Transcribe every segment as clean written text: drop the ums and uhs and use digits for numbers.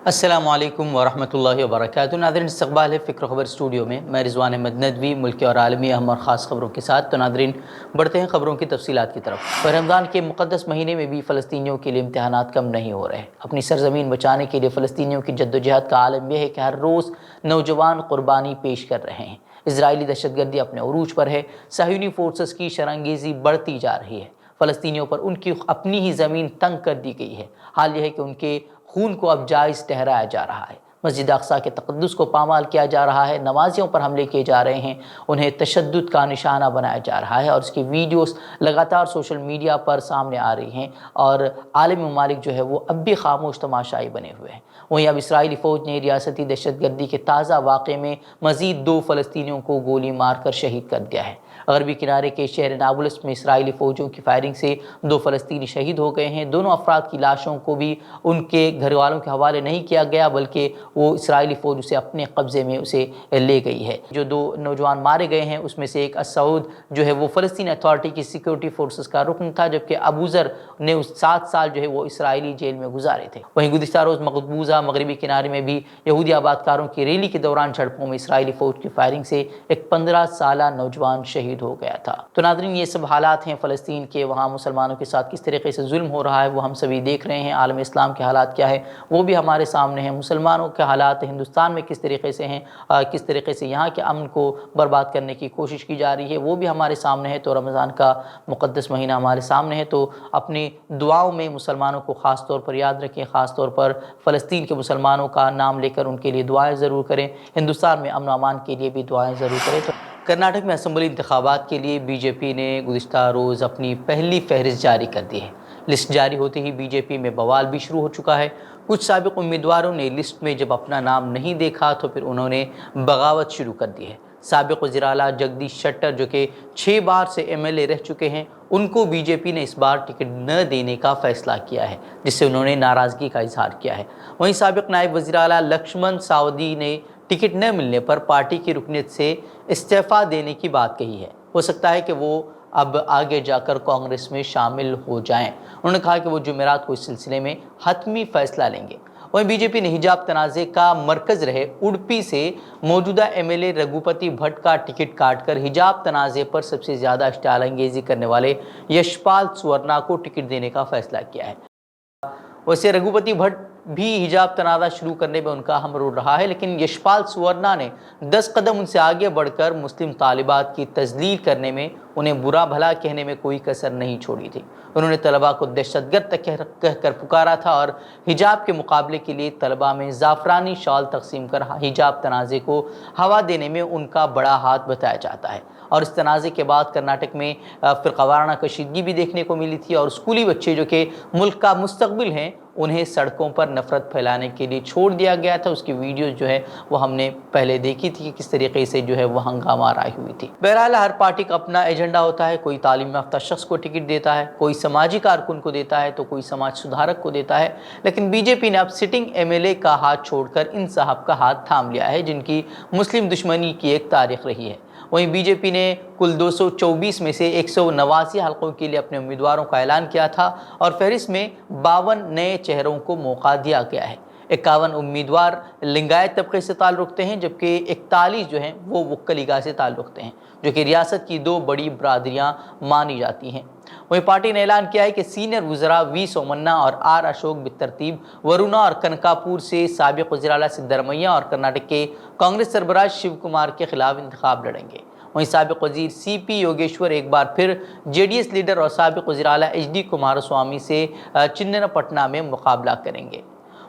السلام علیکم ورحمۃ اللہ وبرکاتہ۔ ناظرین، استقبال ہے فکر خبر اسٹوڈیو میں رضوان احمد ندوی ملکی اور عالمی اہم اور خاص خبروں کے ساتھ۔ تو ناظرین، بڑھتے ہیں خبروں کی تفصیلات کی طرف۔ رمضان کے مقدس مہینے میں بھی فلسطینیوں کے لیے امتحانات کم نہیں ہو رہے۔ اپنی سرزمین بچانے کے لیے فلسطینیوں کی جدوجہد کا عالم یہ ہے کہ ہر روز نوجوان قربانی پیش کر رہے ہیں۔ اسرائیلی دہشت گردی اپنے عروج پر ہے، صہیونی فورسز کی شرانگیزی بڑھتی جا رہی ہے، فلسطینیوں پر ان کی اپنی ہی زمین تنگ کر دی گئی ہے۔ حال یہ ہے کہ ان کے خون کو اب جائز ٹھہرایا جا رہا ہے، مسجد اقصیٰ کے تقدس کو پامال کیا جا رہا ہے، نمازیوں پر حملے کیے جا رہے ہیں، انہیں تشدد کا نشانہ بنایا جا رہا ہے، اور اس کی ویڈیوز لگاتار سوشل میڈیا پر سامنے آ رہی ہیں، اور عالمی ممالک جو ہے وہ اب بھی خاموش تماشائی بنے ہوئے ہیں۔ وہیں اب اسرائیلی فوج نے ریاستی دہشت گردی کے تازہ واقعے میں مزید 2 فلسطینیوں کو گولی مار کر شہید کر دیا ہے۔ غربی کنارے کے شہر نابلس میں اسرائیلی فوجوں کی فائرنگ سے 2 فلسطینی شہید ہو گئے ہیں۔ دونوں افراد کی لاشوں کو بھی ان کے گھر والوں کے حوالے نہیں کیا گیا، بلکہ وہ اسرائیلی فوج اسے اپنے قبضے میں اسے لے گئی ہے۔ جو 2 نوجوان مارے گئے ہیں اس میں سے ایک اسعود جو ہے وہ فلسطین اتھارٹی کی سیکیورٹی فورسز کا رکن تھا، جبکہ ابو ذر نے 7 سال جو ہے وہ اسرائیلی جیل میں گزارے تھے۔ وہیں گزشتہ روز مقبوضہ مغربی کنارے میں بھی یہودی آباد کاروں کی ریلی کے دوران جھڑپوں میں اسرائیلی فوج کی فائرنگ سے ایک 15 سالہ نوجوان شہید ہو گیا تھا۔ تو ناظرین، یہ سب حالات ہیں فلسطین کے، وہاں مسلمانوں کے ساتھ کس طریقے سے ظلم ہو رہا ہے وہ ہم سبھی دیکھ رہے ہیں۔ عالم اسلام کے حالات کیا ہے وہ بھی ہمارے سامنے ہیں، مسلمانوں کے حالات ہندوستان میں کس طریقے سے ہیں، کس طریقے سے یہاں کے امن کو برباد کرنے کی کوشش کی جا رہی ہے وہ بھی ہمارے سامنے ہے۔ تو رمضان کا مقدس مہینہ ہمارے سامنے ہے، تو اپنی دعاؤں میں مسلمانوں کو خاص طور پر یاد رکھیں، خاص طور پر فلسطین کے مسلمانوں کا نام لے کر ان کے لیے دعائیں ضرور کریں، ہندوستان میں امن و امان کے لیے بھی دعائیں ضرور کریں۔ تو کرناٹک میں اسمبلی انتخابات کے لیے بی جے پی نے گزشتہ روز اپنی پہلی فہرست جاری کر دی ہے۔ لسٹ جاری ہوتے ہی بی جے پی میں بوال بھی شروع ہو چکا ہے۔ کچھ سابق امیدواروں نے لسٹ میں جب اپنا نام نہیں دیکھا تو پھر انہوں نے بغاوت شروع کر دی ہے۔ سابق وزیر اعلیٰ جگدیش شٹر جو کہ 6 بار سے MLA رہ چکے ہیں، ان کو بی جے پی نے اس بار ٹکٹ نہ دینے کا فیصلہ کیا ہے، جس سے انہوں نے ناراضگی کا اظہار کیا ہے۔ وہیں سابق نائب وزیر اعلیٰ لکشمن ساودی نے ٹکٹ نہ ملنے پر پارٹی کی رکنیت سے استعفیٰ دینے کی بات کہی ہے۔ ہو سکتا ہے کہ وہ اب آگے جا کر کانگریس میں شامل ہو جائیں۔ انہوں نے کہا کہ وہ جمعرات کو اس سلسلے میں حتمی فیصلہ لیں گے۔ وہیں بی جے پی نے حجاب تنازع کا مرکز رہے اڈپی سے موجودہ MLA رگھوپتی بھٹ کا ٹکٹ کاٹ کر حجاب تنازع پر سب سے زیادہ اشتعال انگیزی کرنے والے یشپال سورنا کو ٹکٹ دینے کا فیصلہ کیا ہے۔ ویسے رگھوپتی بھٹ بھی حجاب تنازع شروع کرنے میں ان کا اہم رول رہا ہے، لیکن یشپال سورنا نے 10 قدم ان سے آگے بڑھ کر مسلم طالبات کی تذلیل کرنے میں، انہیں برا بھلا کہنے میں کوئی کسر نہیں چھوڑی تھی۔ انہوں نے طلباء کو دہشت گرد تک کہہ کر پکارا تھا، اور حجاب کے مقابلے کے لیے طلباء میں زعفرانی شال تقسیم کر حجاب تنازع کو ہوا دینے میں ان کا بڑا ہاتھ بتایا جاتا ہے۔ اور اس تنازع کے بعد کرناٹک میں فرقہ وارانہ کشیدگی بھی دیکھنے کو ملی تھی، اور اسکولی بچے جو کہ ملک کا مستقبل ہیں انہیں سڑکوں پر نفرت پھیلانے کے لیے چھوڑ دیا گیا تھا۔ اس کی ویڈیوز جو ہے وہ ہم نے پہلے دیکھی تھی کہ کس طریقے سے جو ہے وہ ہنگامہ آرائی ہوئی تھی۔ بہرحال ہر پارٹی کا اپنا ایجنڈا ہوتا ہے، کوئی تعلیم یافتہ شخص کو ٹکٹ دیتا ہے، کوئی سماجی کارکن کو دیتا ہے، تو کوئی سماج سدھارک کو دیتا ہے، لیکن بی جے پی نے اب سٹنگ MLA کا ہاتھ چھوڑ کر ان صاحب کا ہاتھ تھام لیا ہے جن کی مسلم دشمنی کی ایک تاریخ رہی ہے۔ وہیں بی جے پی نے کل 224 میں سے 189 حلقوں کے لیے اپنے امیدواروں کا اعلان کیا تھا، اور فہرست میں 52 نئے چہروں کو موقع دیا گیا ہے۔ 51 امیدوار لنگایت طبقے سے تعلق رکھتے ہیں، جبکہ 41 جو ہیں وہ وکلیگا سے تعلق رکھتے ہیں، جو کہ ریاست کی 2 بڑی برادریاں مانی جاتی ہیں۔ وہیں پارٹی نے اعلان کیا ہے کہ سینئر وزراء وی سومنا اور آر اشوک بالترتیب ورونا اور کنکاپور سے سابق وزیر اعلیٰ سدھرمیا اور کرناٹک کے کانگریس سربراہ شیو کمار کے خلاف انتخاب لڑیں گے۔ وہیں سابق وزیر CP یوگیشور ایک بار پھر JDS لیڈر اور سابق وزیر اعلیٰ HD کماراسوامی سے چننا پٹنا میں مقابلہ کریں گے۔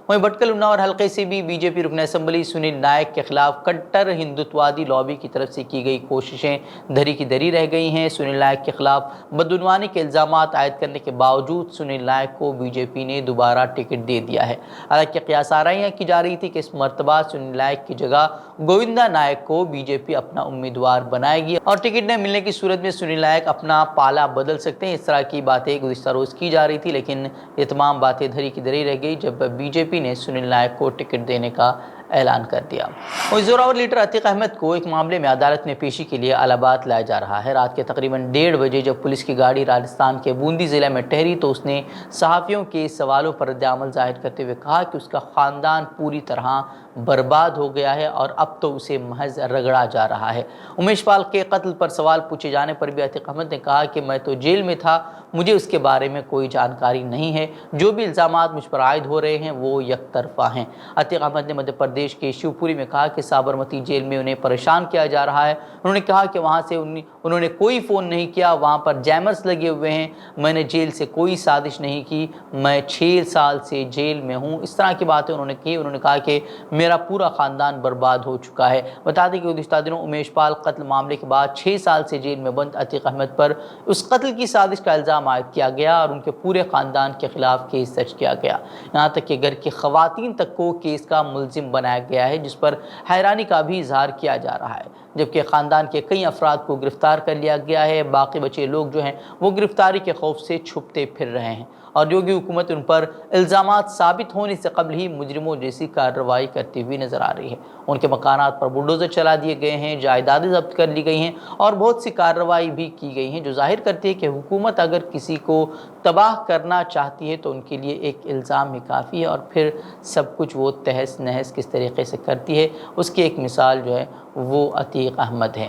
وہیں بھٹکل اناور حلقے سے بھی بی جے پی رکن اسمبلی سنیل نائک کے خلاف کٹر ہندوتوادی لابی کی طرف سے کی گئی کوششیں دھری کی دھری رہ گئی ہیں۔ سنیل نائک کے خلاف بدعنوانی کے الزامات عائد کرنے کے باوجود سنیل نائک کو بی جے پی نے دوبارہ ٹکٹ دے دیا ہے۔ حالانکہ قیاس آرائیاں کی جا رہی تھی کہ اس مرتبہ سنیل نائک کی جگہ گووندا نائک کو بی جے پی اپنا امیدوار بنائے گی، اور ٹکٹ نہ ملنے کی صورت میں سنیل نائک اپنا پالا بدل سکتے ہیں۔ اس طرح کی باتیں گزشتہ روز کی جا رہی تھی، لیکن یہ تمام باتیں دھری کی دھری رہ گئی جب بی جے پی نے سنیل نائک کو ٹکٹ دینے کا اعلان کر دیا۔ اور زوراور لیڈر عتیق احمد کو ایک معاملے میں عدالت میں پیشی کے لیے الہ آباد لایا جا رہا ہے۔ رات کے تقریباً 1:30 بجے جب پولیس کی گاڑی راجستھان کے بوندی ضلع میں ٹھہری تو اس نے صحافیوں کے سوالوں پر رد عمل ظاہر کرتے ہوئے کہا کہ اس کا خاندان پوری طرح برباد ہو گیا ہے اور اب تو اسے محض رگڑا جا رہا ہے۔ امیش پال کے قتل پر سوال پوچھے جانے پر بھی عتیق احمد نے کہا کہ میں تو جیل میں تھا، مجھے اس کے بارے میں کوئی جانکاری نہیں ہے، جو بھی الزامات مجھ پر عائد ہو رہے ہیں وہ یک طرفہ ہیں۔ عتیق احمد نے مدھیہ پردیش کے شیو پوری میں کہا کہ سابرمتی جیل میں انہیں پریشان کیا جا رہا ہے۔ انہوں نے کہا کہ وہاں سے انہوں نے کوئی فون نہیں کیا، وہاں پر جیمرز لگے ہوئے ہیں، میں نے جیل سے کوئی سازش نہیں کی، میں 6 سال سے جیل میں ہوں۔ اس طرح کی باتیں انہوں نے کی۔ انہوں نے کہا کہ میرا پورا خاندان برباد ہو چکا ہے۔ بتا دیں کہ گزشتہ دنوں امیش پال قتل معاملے کے بعد 6 سال سے جیل میں بند عتیق احمد پر اس قتل کی سازش کا الزام عائد کیا گیا اور ان کے پورے خاندان کے خلاف کیس درج کیا گیا، یہاں تک کہ گھر کی خواتین تک کو کیس کا ملزم بنایا گیا ہے، جس پر حیرانی کا بھی اظہار کیا جا رہا ہے۔ جبکہ خاندان کے کئی افراد کو گرفتار کر لیا گیا ہے، باقی بچے لوگ جو ہیں وہ گرفتاری کے خوف سے چھپتے پھر رہے ہیں اور یوگی حکومت ان پر الزامات ثابت ہونے سے قبل ہی مجرموں جیسی کارروائی کرتی ہوئی نظر آ رہی ہے۔ ان کے مکانات پر بلڈوزر چلا دیے گئے ہیں، جائیدادیں ضبط کر لی گئی ہیں اور بہت سی کارروائی بھی کی گئی ہیں، جو ظاہر کرتی ہے کہ حکومت اگر کسی کو تباہ کرنا چاہتی ہے تو ان کے لیے ایک الزام ہی کافی ہے اور پھر سب کچھ وہ تہس نہس کس طریقے سے کرتی ہے، اس کی ایک مثال جو ہے وہ عتیق احمد ہیں۔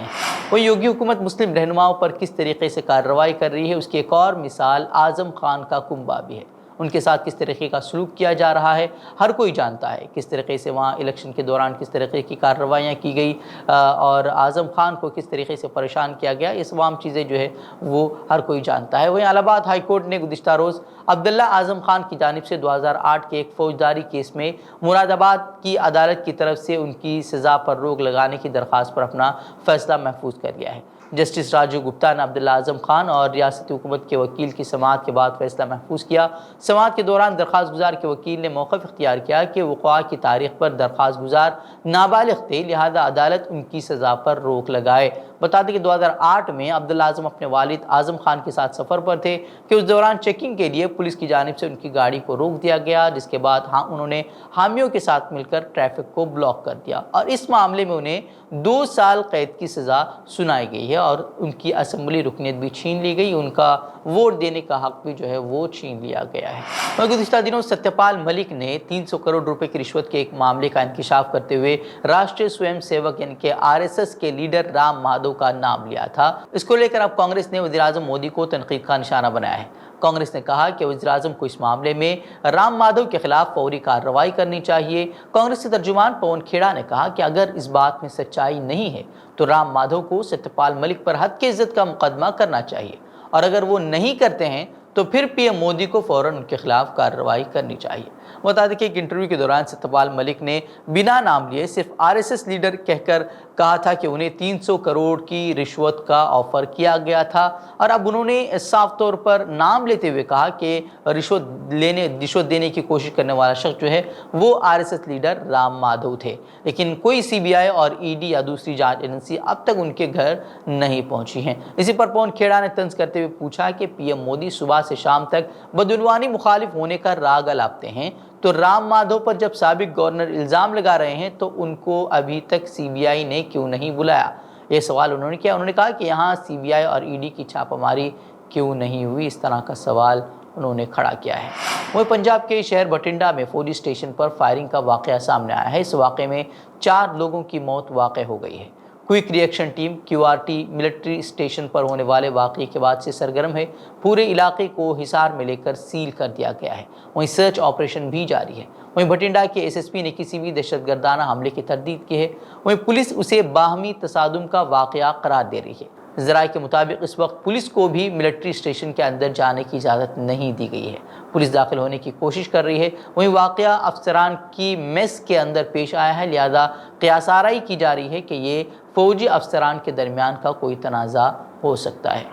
وہ یوگی حکومت مسلم رہنماؤں پر کس طریقے سے کارروائی کر رہی ہے، اس کی ایک اور مثال اعظم خان کا کنبہ بھی ہے۔ ان کے ساتھ کس طریقے کا سلوک کیا جا رہا ہے ہر کوئی جانتا ہے، کس طریقے سے وہاں الیکشن کے دوران کس طریقے کی کارروائیاں کی گئی اور اعظم خان کو کس طریقے سے پریشان کیا گیا، یہ تمام چیزیں جو ہے وہ ہر کوئی جانتا ہے۔ وہیں الہ آباد ہائی کورٹ نے گزشتہ روز عبداللہ اعظم خان کی جانب سے 2008 کے ایک فوجداری کیس میں مراد آباد کی عدالت کی طرف سے ان کی سزا پر روک لگانے کی درخواست پر اپنا فیصلہ محفوظ کر لیا ہے۔ جسٹس راجیو گپتا نے عبداللہ اعظم خان اور ریاستی حکومت کے وکیل کی سماعت کے بعد فیصلہ محفوظ کیا۔ سماعت کے دوران درخواست گزار کے وکیل نے موقف اختیار کیا کہ وقوع کی تاریخ پر درخواست گزار نابالغ تھے، لہذا عدالت ان کی سزا پر روک لگائے۔ بتا دیں کہ 2008 میں عبداللہ اعظم اپنے والد اعظم خان کے ساتھ سفر پر تھے کہ اس دوران چیکنگ کے لیے پولیس کی جانب سے ان کی گاڑی کو روک دیا گیا، جس کے بعد انہوں نے حامیوں کے ساتھ مل کر ٹریفک کو بلاک کر دیا اور اس معاملے میں انہیں 2 سال قید کی سزا سنائی گئی ہے اور ان کی اسمبلی رکنیت بھی چھین لی گئی، ان کا ووٹ دینے کا حق بھی جو ہے وہ چھین لیا گیا ہے۔ گزشتہ دنوں ستیہ پال ملک نے 300 کروڑ روپے کی رشوت کے ایک معاملے کا انکشاف کرتے ہوئے راشٹریہ سوئم سیوک یعنی کہ RSS کے لیڈر رام مادھو کا نام لیا تھا۔ اس کو لے کر اب کانگریس نے وزیر اعظم مودی کو تنقید کا نشانہ بنایا ہے۔ کانگریس نے کہا کہ وزیر اعظم کو اس معاملے میں رام مادھو کے خلاف فوری کارروائی کرنی چاہیے۔ کانگریس کے ترجمان پون کھیڑا نے کہا کہ اگر اس بات میں سچائی نہیں ہے تو رام مادھو کو ستیہ پال ملک پر حد کی عزت کا مقدمہ کرنا چاہیے اور اگر وہ نہیں کرتے ہیں تو پھر PM مودی کو فوراً ان کے خلاف کارروائی کرنی چاہیے۔ بتا دیں کہ ایک انٹرویو کے دوران ستیہ پال ملک نے بنا نام لیے صرف RSS لیڈر کہہ کر کہا تھا کہ انہیں 300 کروڑ کی رشوت کا آفر کیا گیا تھا اور اب انہوں نے صاف طور پر نام لیتے ہوئے کہا کہ رشوت دینے کی کوشش کرنے والا شخص جو ہے وہ RSS لیڈر رام مادھو تھے، لیکن کوئی CBI اور ED یا دوسری جانچ ایجنسی اب تک ان کے گھر نہیں پہنچی ہیں۔ اسی پر پون کھیڑا نے طنز کرتے ہوئے پوچھا کہ PM مودی صبح سے شام تک بدعنوانی مخالف ہونے کا راگ الاپتے ہیں تو رام مادھو پر جب سابق گورنر الزام لگا رہے ہیں تو ان کو ابھی تک CBI نے کیوں نہیں بلایا؟ یہ سوال انہوں نے کیا۔ انہوں نے کہا کہ یہاں CBI اور ED کی چھاپہ ماری کیوں نہیں ہوئی، اس طرح کا سوال انہوں نے کھڑا کیا ہے۔ وہ پنجاب کے شہر بٹھنڈا میں فوجی اسٹیشن پر فائرنگ کا واقعہ سامنے آیا ہے۔ اس واقعے میں 4 لوگوں کی موت واقع ہو گئی ہے۔ Quick reaction team QRT military station پر ہونے والے واقعے کے بعد سے سرگرم ہے۔ پورے علاقے کو حصار میں لے کر سیل کر دیا گیا ہے۔ وہیں سرچ آپریشن بھی جاری ہے۔ وہیں بٹھنڈا کے SSP نے کسی بھی دہشت گردانہ حملے کی تردید کی ہے۔ وہیں پولیس اسے باہمی تصادم کا واقعہ قرار دے رہی ہے۔ ذرائع کے مطابق اس وقت پولیس کو بھی ملٹری اسٹیشن کے اندر جانے کی اجازت نہیں دی گئی ہے۔ پولیس داخل ہونے کی کوشش کر رہی ہے۔ وہیں واقعہ افسران کی میس کے اندر پیش آیا ہے، لہذا قیاس آرائی کی جا رہی ہے کہ یہ فوجی افسران کے درمیان کا کوئی تنازع ہو سکتا ہے۔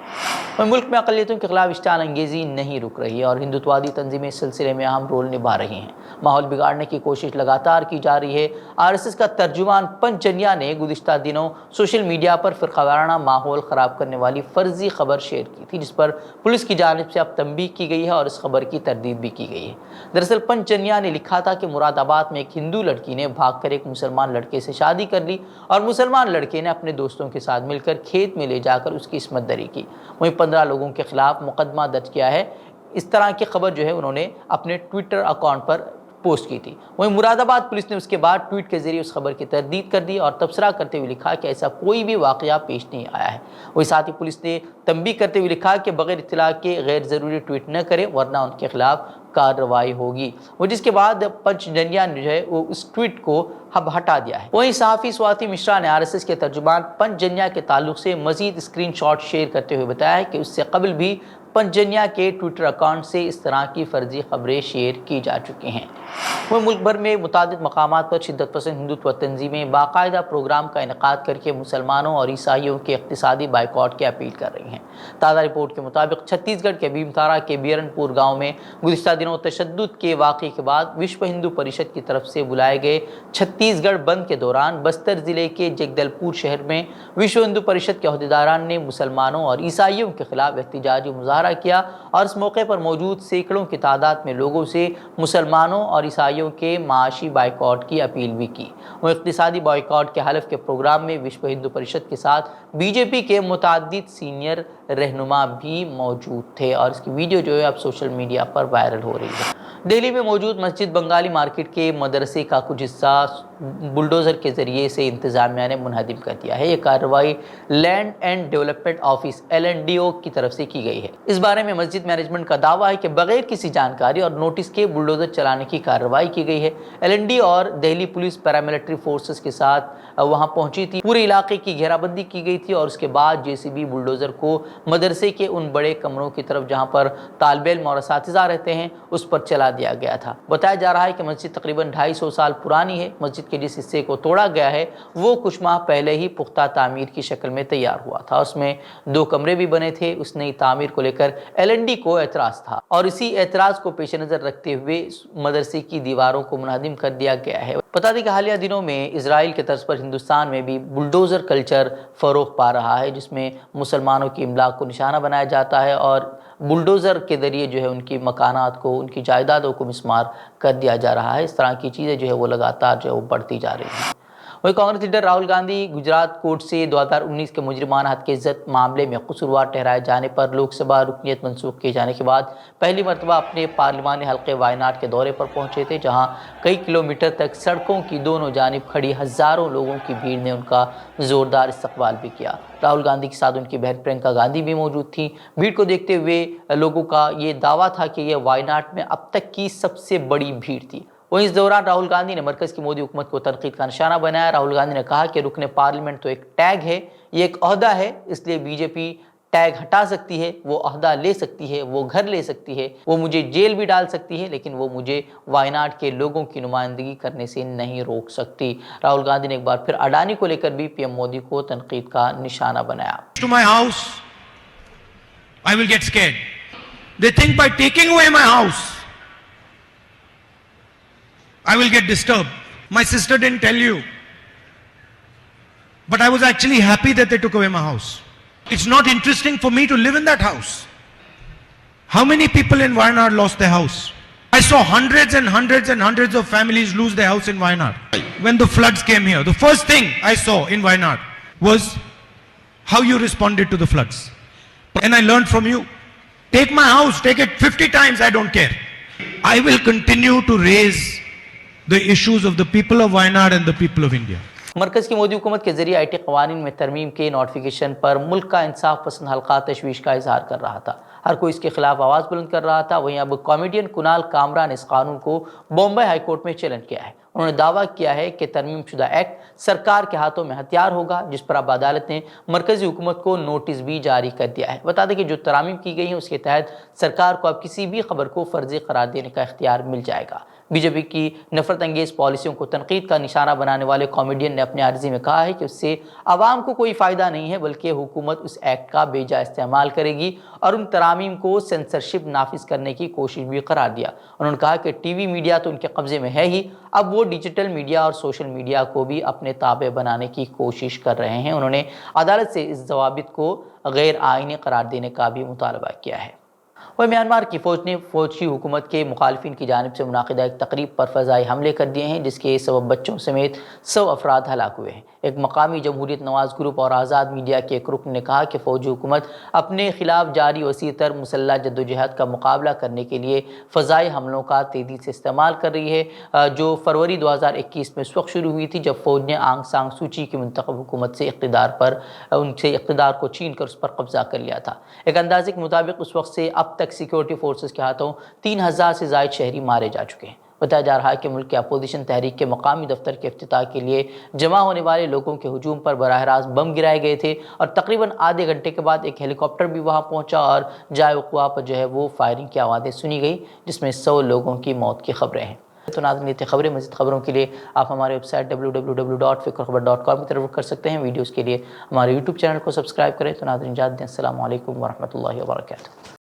اور ملک میں اقلیتوں کے خلاف اشتعال انگیزی نہیں رک رہی ہے اور ہندوتوادی تنظیمیں اس سلسلے میں اہم رول نبھا رہی ہیں۔ ماحول بگاڑنے کی کوشش لگاتار کی جا رہی ہے۔ RSS کا ترجمان پنچ جنیا نے گزشتہ دنوں سوشل میڈیا پر فرقہ وارانہ ماحول خراب کرنے والی فرضی خبر شیئر کی تھی، جس پر پولیس کی جانب سے اب تنبیہ کی گئی ہے اور اس خبر کی تردید بھی کی گئی ہے۔ دراصل پنچ جنیا نے لکھا تھا کہ مراد آباد میں ایک ہندو لڑکی نے بھاگ کر ایک مسلمان لڑکے سے شادی کر لی اور مسلمان لڑکے نے اپنے دوستوں کے ساتھ مل کر کھیت میں لے جا کر اس کی عصمت دری کی۔ وہیں 15 لوگوں کے خلاف مقدمہ درج کیا ہے۔ اس طرح کی خبر جو ہے انہوں نے اپنے ٹویٹر اکاؤنٹ پر پوسٹ کی تھی۔ وہیں مراد آباد پولیس نے اس کے بعد ٹویٹ کے ذریعے اس خبر کی تردید کر دی اور تبصرہ کرتے ہوئے لکھا کہ ایسا کوئی بھی واقعہ پیش نہیں آیا ہے۔ وہیں ساتھ ہی پولیس نے تنبیہ کرتے ہوئے لکھا کہ بغیر اطلاع کے غیر ضروری ٹویٹ نہ کریں ورنہ ان کے خلاف کارروائی ہوگی۔ وہ جس کے بعد پنچ جنیا نے جو ہے وہ اس ٹویٹ کو اب ہٹا دیا ہے۔ وہیں صحافی سواتی مشرا نے RSS کے ترجمان پنچ جنیا کے تعلق سے مزید اسکرین شاٹ شیئر کرتے ہوئے بتایا کہ اس سے قبل بھی پنچ جنیا کے ٹویٹر اکاؤنٹ سے اس طرح کی فرضی خبریں شیئر کی جا چکی ہیں۔ وہ ملک بھر میں متعدد مقامات پر شدت پسند ہندوتو تنظیمیں باقاعدہ پروگرام کا انعقاد کر کے مسلمانوں اور عیسائیوں کے اقتصادی بائیکاٹ کی اپیل کر رہی ہیں۔ تازہ رپورٹ کے مطابق چھتیس گڑھ کے بھیم تارا کے بیرن پور گاؤں میں گزشتہ دنوں تشدد کے واقعے کے بعد وشو ہندو پریشد کی طرف سے بلائے گئے چھتیس گڑھ بند کے دوران بستر ضلع کے جگدل پور شہر میں وشو ہندو پریشد کے عہدیداران نے مسلمانوں اور عیسائیوں کے خلاف احتجاجی مظاہرہ کیا اور اس موقع پر موجود سینکڑوں کی تعداد میں لوگوں سے مسلمانوں اور عیسائیوں کے معاشی بائیکاٹ کی اپیل بھی کی۔ وہ اقتصادی بائیکاٹ کے حلف کے پروگرام میں وشو ہندو پریشد کے ساتھ BJP کے متعدد سینئر رہنما بھی موجود تھے اور اس کی ویڈیو جو ہے اب سوشل میڈیا پر وائرل ہو رہی ہے۔ دہلی میں موجود مسجد بنگالی مارکیٹ کے مدرسے کا کچھ حصہ بلڈوزر کے ذریعے سے انتظامیہ نے منہدم کر دیا ہے۔ یہ کارروائی Land and Development Office LNDO کی طرف سے کی گئی ہے۔ اس بارے میں مسجد مینجمنٹ کا دعویٰ ہے کہ بغیر کسی جانکاری اور نوٹس کے بلڈوزر چلانے کی کارروائی کی گئی ہے۔ LND اور دہلی پولیس پیراملٹری فورسز کے ساتھ وہاں پہنچی تھی۔ پورے علاقے کی گھیرہ بندی کی گئی تھی اور اس کے بعد JCB بلڈوزر کو مدرسے کے ان بڑے کمروں کی طرف جہاں پر طالب علم اور اساتذہ رہتے ہیں اس پر چلا دیا گیا تھا۔ بتایا جا رہا ہے کہ مسجد تقریباً 250 سال پرانی ہے۔ مسجد کے جس حصے کو توڑا گیا ہے وہ کچھ ماہ پہلے ہی پختہ تعمیر کی شکل میں تیار ہوا تھا۔ اس میں 2 کمرے بھی بنے تھے۔ اس نئی تعمیر کو لے کر LND کو اعتراض تھا اور اسی اعتراض کو پیش نظر رکھتے ہوئے مدرسے کی دیواروں کو منہدم کر دیا گیا ہے۔ بتا دیں کہ حالیہ دنوں میں اسرائیل کے طرز پر ہندوستان میں بھی بلڈوزر کلچر فروغ پا رہا ہے، جس میں مسلمانوں کی املاک کو نشانہ بنایا جاتا ہے اور بلڈوزر کے ذریعے جو ہے ان کی مکانات کو، ان کی جائیدادوں کو مسمار کر دیا جا رہا ہے۔ اس طرح کی چیزیں جو ہے وہ لگاتار جو ہے وہ بڑھتی جا رہی ہیں۔ وہیں کانگریس لیڈر راہل گاندھی گجرات کورٹ سے 2019 کے مجرمانہ حد کے عزت معاملے میں قصوروار ٹھہرائے جانے پر لوک سبھا رکنیت منسوخ کیے جانے کے بعد پہلی مرتبہ اپنے پارلیمانی حلقے وائناڈ کے دورے پر پہنچے تھے، جہاں کئی کلومیٹر تک سڑکوں کی دونوں جانب کھڑی ہزاروں لوگوں کی بھیڑ نے ان کا زوردار استقبال بھی کیا۔ راہل گاندھی کے ساتھ ان کی بہن پرینکا گاندھی بھی موجود تھیں۔ بھیڑ کو دیکھتے ہوئے لوگوں کا یہ دعویٰ تھا کہ یہ وائناڈ میں اب تک کی سب سے بڑی بھیڑ تھی۔ وہیں اس دوران راہل گاندھی نے مرکز کی مودی حکومت کو تنقید کا نشانہ بنایا۔ راہل گاندھی نے کہا کہ رکن پارلیمنٹ تو ایک ٹیگ ہے، یہ ایک عہدہ ہے، اس لیے BJP ٹیگ ہٹا سکتی ہے، وہ عہدہ لے سکتی ہے، وہ گھر لے سکتی ہے، وہ مجھے جیل بھی ڈال سکتی ہے، لیکن وہ مجھے وائناڈ کے لوگوں کی نمائندگی کرنے سے نہیں روک سکتی۔ راہل گاندھی نے ایک بار پھر اڈانی کو لے کر بھی PM مودی کو تنقید کا نشانہ بنایا۔ To my house, I will get scared. They think by taking away my house, I will get disturbed. My sister didn't tell you, but I was actually happy that they took away my house. It's not interesting for me to live in that house. How many people in Wayanad lost their house? I saw hundreds and hundreds and hundreds of families lose their house in Wayanad. When the floods came here, the first thing I saw in Wayanad was how you responded to the floods. And I learned from you. Take my house, take it 50 times, I don't care. I will continue to raise the issues of the people of Wayanad and the people of India. مرکز کی مودی حکومت کے ذریعے IT قوانین میں ترمیم کے notification پر ملک کا انصاف پسند حلقہ تشویش کا اظہار کر رہا تھا۔ ہر کوئی اس کے خلاف آواز بلند کر رہا تھا۔ وہیں اب کامیڈین کنال کامرا نے اس قانون کو بمبئی ہائی کورٹ میں چیلنج کیا ہے۔ انہوں نے دعویٰ کیا ہے کہ ترمیم شدہ ایکٹ سرکار کے ہاتھوں میں ہتھیار ہوگا، جس پر اب عدالت نے مرکزی حکومت کو نوٹس بھی جاری کر دیا ہے۔ بتا دیں کہ جو ترامیم کی گئی ہیں اس کے تحت سرکار کو اب کسی بھی خبر کو فرضی قرار دینے کا اختیار مل جائے گا۔ بی جے پی کی نفرت انگیز پالیسیوں کو تنقید کا نشانہ بنانے والے کامیڈین نے اپنے عرضی میں کہا ہے کہ اس سے عوام کو کوئی فائدہ نہیں ہے، بلکہ حکومت اس ایکٹ کا بے جا استعمال کرے گی اور ان ترامیم کو سینسرشپ نافذ کرنے کی کوشش بھی قرار دیا۔ انہوں نے کہا کہ ٹی وی میڈیا تو ان کے قبضے میں ہے ہی، اب وہ ڈیجیٹل میڈیا اور سوشل میڈیا کو بھی اپنے تابع بنانے کی کوشش کر رہے ہیں۔ انہوں نے عدالت سے اس ضوابط کو غیر آئینی قرار دینے کا بھی مطالبہ کیا ہے۔ وہ میانمار کی فوج نے فوجی حکومت کے مخالفین کی جانب سے منعقدہ ایک تقریب پر فضائی حملے کر دیے ہیں، جس کے سبب بچوں سمیت 100 افراد ہلاک ہوئے ہیں۔ ایک مقامی جمہوریت نواز گروپ اور آزاد میڈیا کے ایک رکن نے کہا کہ فوجی حکومت اپنے خلاف جاری وسیع تر مسلح جدوجہد کا مقابلہ کرنے کے لیے فضائی حملوں کا تیزی سے استعمال کر رہی ہے، جو فروری 2021 میں اس وقت شروع ہوئی تھی جب فوج نے آنگ سان سوچی کی منتخب حکومت سے اقتدار کو چھین کر اس پر قبضہ کر لیا تھا۔ ایک اندازے کے مطابق اس وقت سے اب تک سیکیورٹی فورسز کے ہاتھوں 3000 سے زائد شہری مارے جا چکے ہیں۔ بتایا جا رہا ہے کہ ملک کے اپوزیشن تحریک کے مقامی دفتر کے افتتاح کے لیے جمع ہونے والے لوگوں کے ہجوم پر براہ راست بم گرائے گئے تھے اور تقریباً آدھے گھنٹے کے بعد ایک ہیلی کاپٹر بھی وہاں پہنچا اور جائے وقوع پر وہ فائرنگ کی آوازیں سنی گئی، جس میں 100 لوگوں کی موت کی خبریں ہیں۔ تو ناظرین، یہ تھی خبریں۔ مزید خبروں کے لیے آپ ہمارے ویب سائٹ www.fikrkhabar.com کی طرف رخ کر سکتے ہیں۔ ویڈیوز کے لیے ہمارے یوٹیوب چینل کو سبسکرائب کریں۔ تو ناظرین، اجازت دیں۔ السلام علیکم ورحمۃ اللہ وبرکاتہ۔